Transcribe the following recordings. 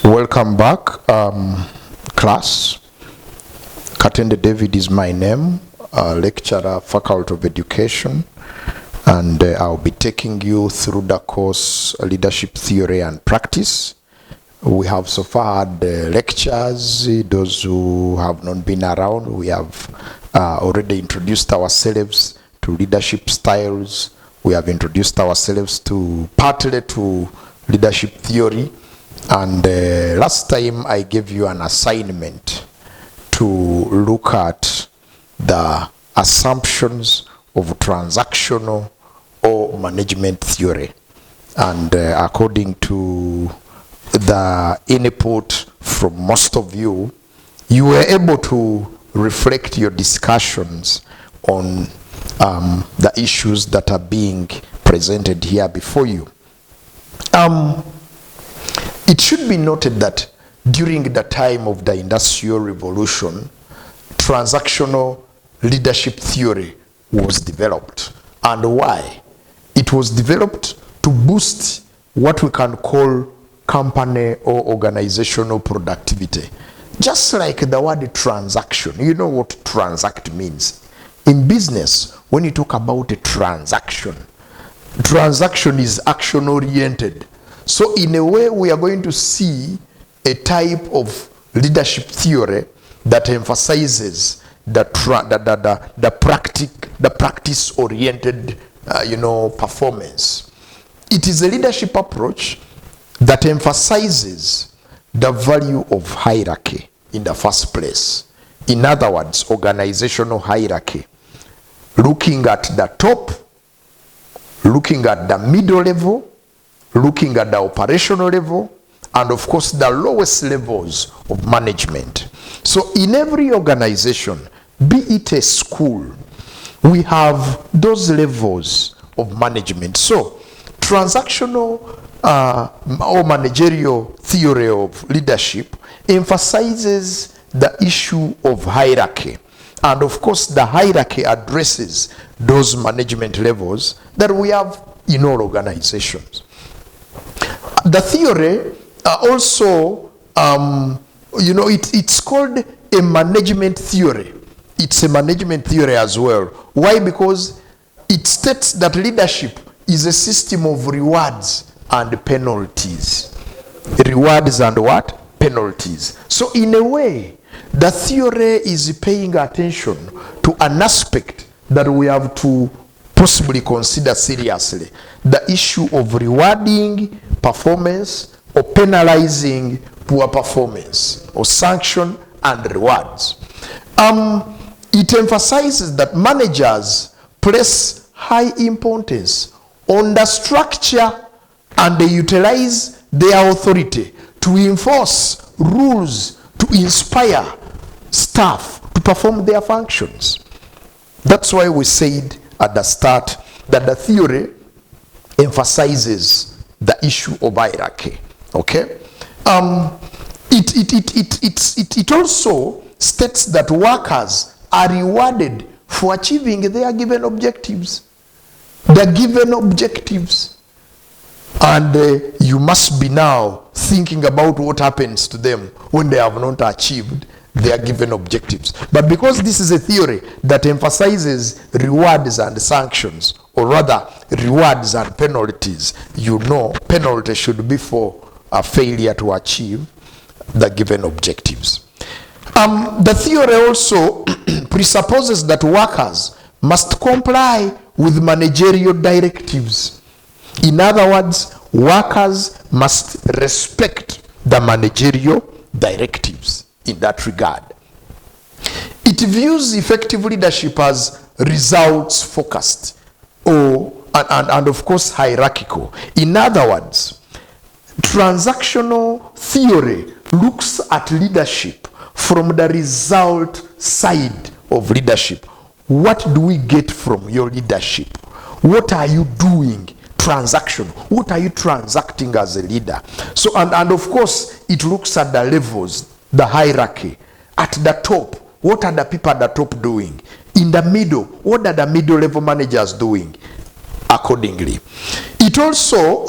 Welcome back, class. Katende David is my name, lecturer, Faculty of Education, and I'll be taking you through the course Leadership Theory and Practice. We have so far had lectures. Those who have not been around, we have already introduced ourselves to leadership styles. We have introduced ourselves to partly to leadership theory. And last time I gave you an assignment to look at the assumptions of transactional or management theory. And according to the input from most of you, you were able to reflect your discussions on the issues that are being presented here before you. It should be noted that during the time of the Industrial Revolution, transactional leadership theory was developed. And why? It was developed to boost what we can call company or organizational productivity. Just like the word transaction, you know what transact means. In business, when you talk about a transaction is action-oriented. So in a way, we are going to see a type of leadership theory that emphasizes the practice-oriented, performance. It is a leadership approach that emphasizes the value of hierarchy in the first place. In other words, organizational hierarchy. Looking at the top, looking at the middle level, looking at the operational level, and of course the lowest levels of management. So in every organization, be it a school, we have those levels of management. So transactional or managerial theory of leadership emphasizes the issue of hierarchy. And of course the hierarchy addresses those management levels that we have in all organizations. The theory also, it's called a management theory. It's a management theory as well. Why? Because it states that leadership is a system of rewards and penalties. Rewards and what? Penalties. So in a way, the theory is paying attention to an aspect that we have to possibly consider seriously. The issue of rewarding performance or penalizing poor performance, or sanction and rewards. It emphasizes that managers place high importance on the structure and they utilize their authority to enforce rules, to inspire staff to perform their functions. That's why we said at the start that the theory emphasizes the issue of hierarchy. Okay? It also states that workers are rewarded for achieving their given objectives. The given objectives. And you must be now thinking about what happens to them when they have not achieved their given objectives. But because this is a theory that emphasizes rewards and sanctions, or rather rewards and penalties, penalty should be for a failure to achieve the given objectives. The theory also presupposes that workers must comply with managerial directives. In other words, workers must respect the managerial directives in that regard. It views effective leadership as results focused and of course hierarchical. In other words, transactional theory looks at leadership from the result side of leadership. What do we get from your leadership? What are you doing? Transaction. What are you transacting as a leader? So and of course it looks at the levels, the hierarchy. At the top, what are the people at the top doing? In the middle, what are the middle level managers doing? Accordingly, it also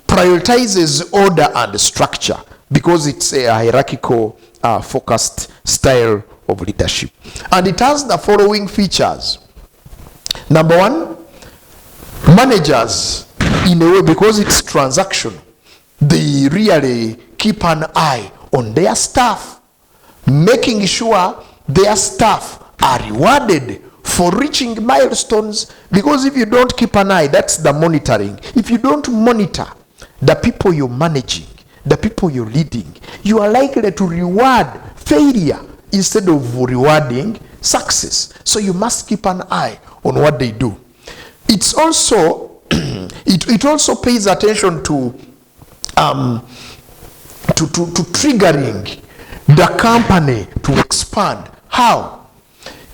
prioritizes order and structure. because it's a hierarchical focused style of leadership. And it has the following features. Number one, managers, in a way, because it's transactional, they really keep an eye on their staff, making sure their staff are rewarded for reaching milestones. Because if you don't keep an eye, that's the monitoring. If you don't monitor the people you're managing, the people you're leading, you are likely to reward failure instead of rewarding success. So you must keep an eye on what they do. It's also it also pays attention to triggering the company to expand. How?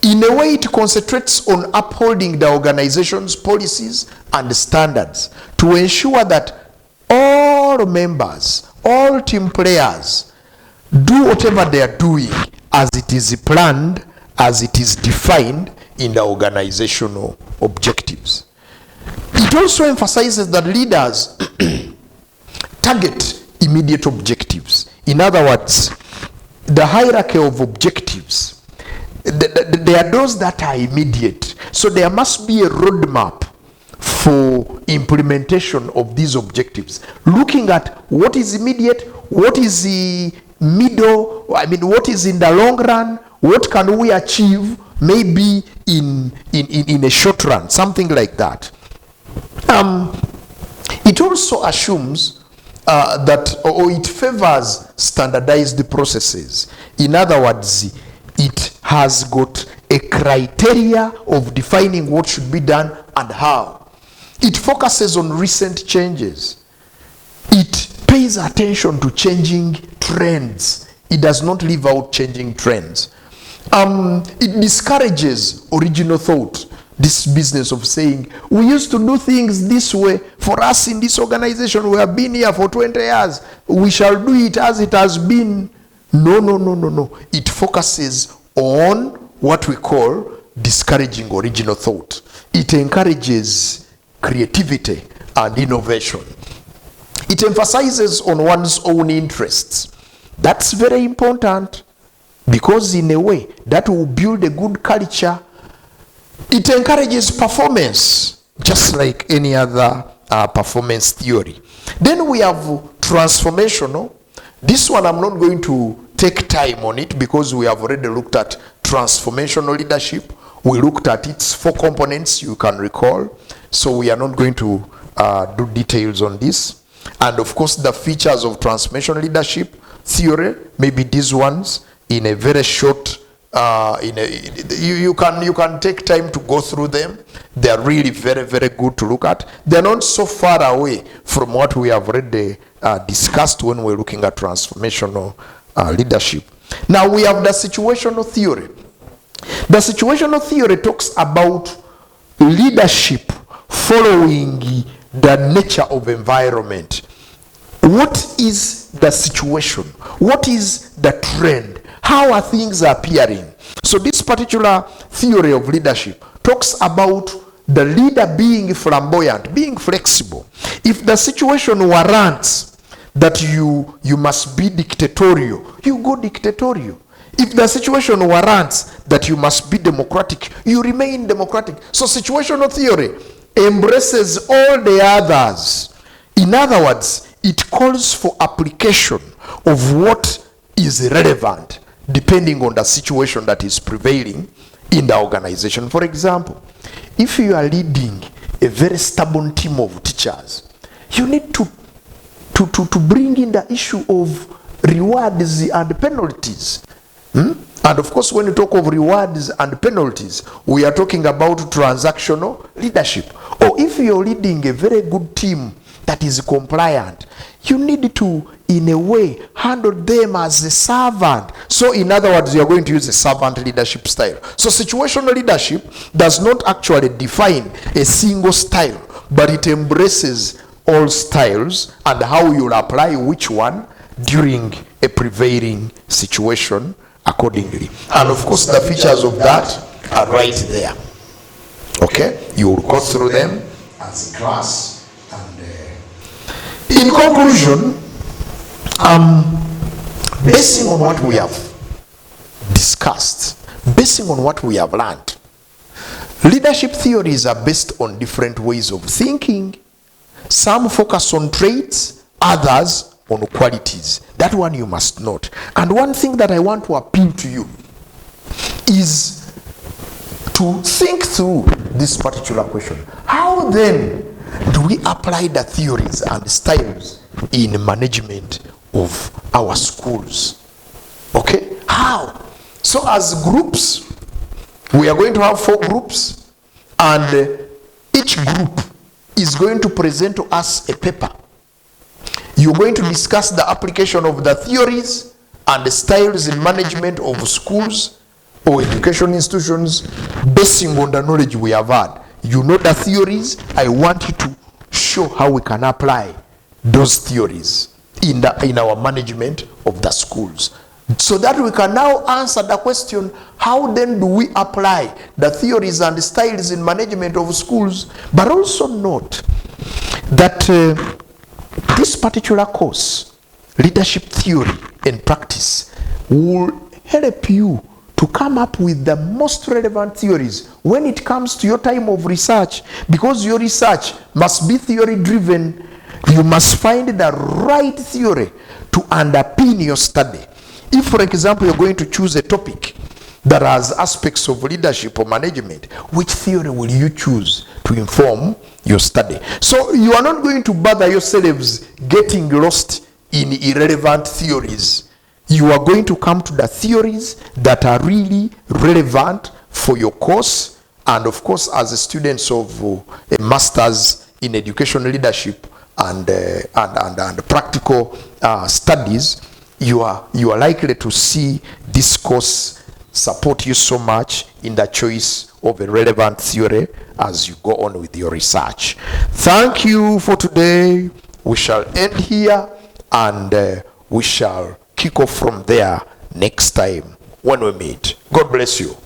In a way, it concentrates on upholding the organization's policies and standards to ensure that all members, all team players, do whatever they are doing as it is planned, as it is defined in the organizational objectives. It also emphasizes that leaders target immediate objectives. In other words, the hierarchy of objectives, there are those that are immediate. So there must be a roadmap for implementation of these objectives, looking at what is immediate, what is the middle, what is in the long run, what can we achieve maybe in a short run, something like that. It also assumes that, or it favors standardized processes. In other words, it has got a criteria of defining what should be done and how. It focuses on recent changes. It pays attention to changing trends. It does not leave out changing trends. It discourages original thought. This business of saying, we used to do things this way. For us in this organization, we have been here for 20 years. We shall do it as it has been. No. It focuses on what we call discouraging original thought. It encourages creativity and innovation. It emphasizes on one's own interests. That's very important, because in a way that will build a good culture. It encourages performance, just like any other performance theory. Then we have transformational. This one I'm not going to take time on it, because we have already looked at transformational leadership. We looked at its 4 components, you can recall. So we are not going to do details on this. And of course, the features of transformational leadership theory, maybe these ones in a very short, you can take time to go through them. They are really very, very good to look at. They're not so far away from what we have already discussed when we're looking at transformational leadership. Now we have the situational theory. The situational theory talks about leadership following the nature of environment. What is the situation? What is the trend? How are things appearing? So this particular theory of leadership talks about the leader being flamboyant, being flexible. If the situation warrants that you must be dictatorial, you go dictatorial. If the situation warrants that you must be democratic, you remain democratic. So situational theory embraces all the others. In other words, it calls for application of what is relevant depending on the situation that is prevailing in the organization. For example, if you are leading a very stubborn team of teachers, you need to bring in the issue of rewards and penalties. And of course, when you talk of rewards and penalties, we are talking about transactional leadership. Or if you're leading a very good team that is compliant, you need to, in a way, handle them as a servant. So in other words, you're going to use a servant leadership style. So situational leadership does not actually define a single style, but it embraces all styles and how you'll apply which one during a prevailing situation accordingly. And of course, the features of that are right there. Okay? You will go through them as a class. And in conclusion, basing on what we have discussed, basing on what we have learned. Leadership theories are based on different ways of thinking. Some focus on traits, others on qualities. That one you must note. And one thing that I want to appeal to you is to think through this particular question. How then do we apply the theories and styles in management of our schools? Okay? How? So as groups, we are going to have 4 groups, and each group is going to present to us a paper. You're going to discuss the application of the theories and the styles in management of schools or education institutions basing on the knowledge we have had. You know the theories. I want you to show how we can apply those theories in our management of the schools, so that we can now answer the question, how then do we apply the theories and styles in management of schools? But also note that this particular course, leadership theory and practice, will help you to come up with the most relevant theories when it comes to your time of research, because your research must be theory driven. You must find the right theory to underpin your study. If, for example, you're going to choose a topic that has aspects of leadership or management, which theory will you choose to inform your study? So you are not going to bother yourselves getting lost in irrelevant theories. You are going to come to the theories that are really relevant for your course. And of course, as students of a master's in education leadership and practical studies, you are likely to see this course support you so much in the choice of a relevant theory as you go on with your research. Thank you for today. We shall end here, and we shall kick off from there next time when we meet. God bless you.